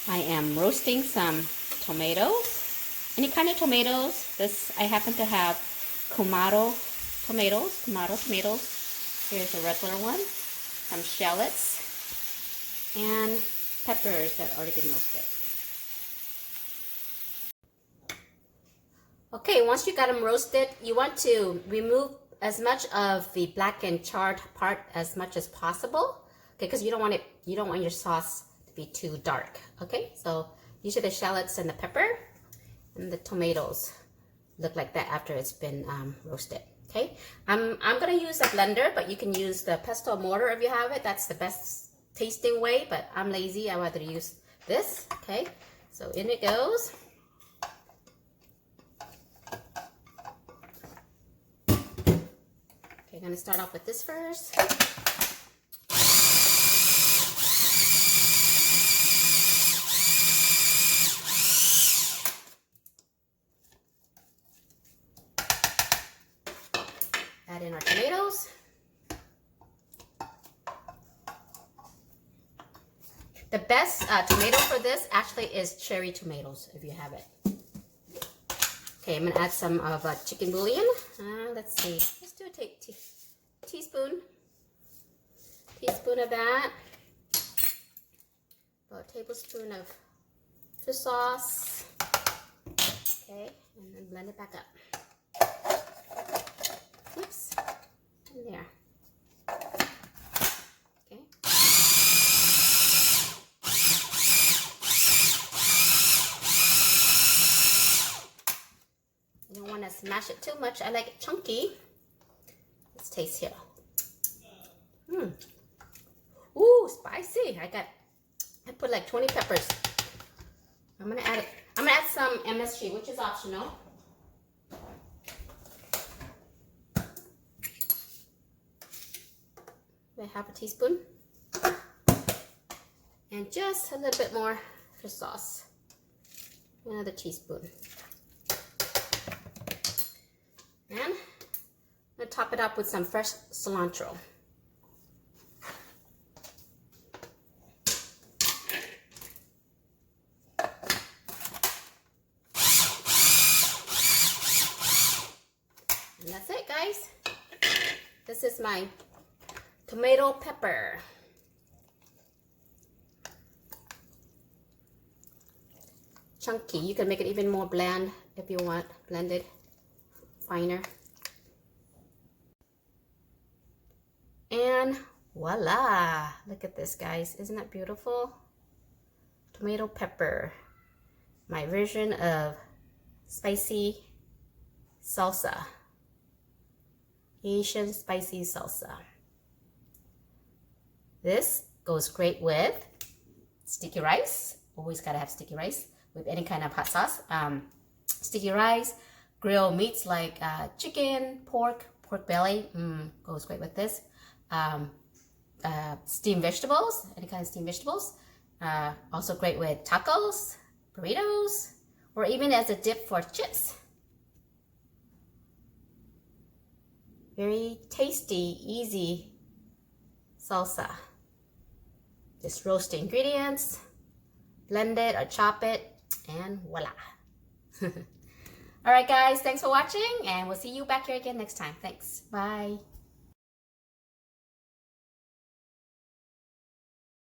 I am roasting some tomatoes. Any kind of tomatoes. I happen to have Kumaro tomatoes. Here's a regular one. Some shallots. And peppers that have already been roasted. Okay, once you got them roasted, you want to remove as much of the black and charred part as much as possible. Okay, because you don't want your sauce to be too dark. Okay, so these are the shallots and the pepper, and the tomatoes look like that after it's been roasted. Okay, I'm gonna use a blender, but you can use the pestle mortar if you have it. That's the best tasting way, but I'm lazy. I rather use this. Okay, so in it goes. Okay, I'm gonna start off with this first. Add in our tomatoes. The best tomato for this actually is cherry tomatoes, if you have it. Okay, I'm gonna add some of chicken bouillon. Let's see, let's do a teaspoon of that. About a tablespoon of fish sauce. Okay, and then blend it back up. Oops, in there. Okay. You don't want to smash it too much. I like it chunky. Let's taste here. Ooh, spicy. I put like 20 peppers. I'm gonna add some MSG, which is optional. Half a teaspoon, and just a little bit more for sauce. Another teaspoon, and I'm gonna top it up with some fresh cilantro. And that's it, guys. This is my tomato pepper. Chunky. You can make it even more bland if you want, blended, finer. And voila! Look at this, guys. Isn't that beautiful? Tomato pepper. My version of spicy salsa. Asian spicy salsa. This goes great with sticky rice. Always gotta have sticky rice with any kind of hot sauce. Sticky rice, grilled meats like chicken, pork belly, goes great with this. Steamed vegetables, any kind of steamed vegetables. Also great with tacos, burritos, or even as a dip for chips. Very tasty, easy salsa. Just roast the ingredients, blend it or chop it, and voila. All right, guys, thanks for watching, and we'll see you back here again next time. Thanks. Bye.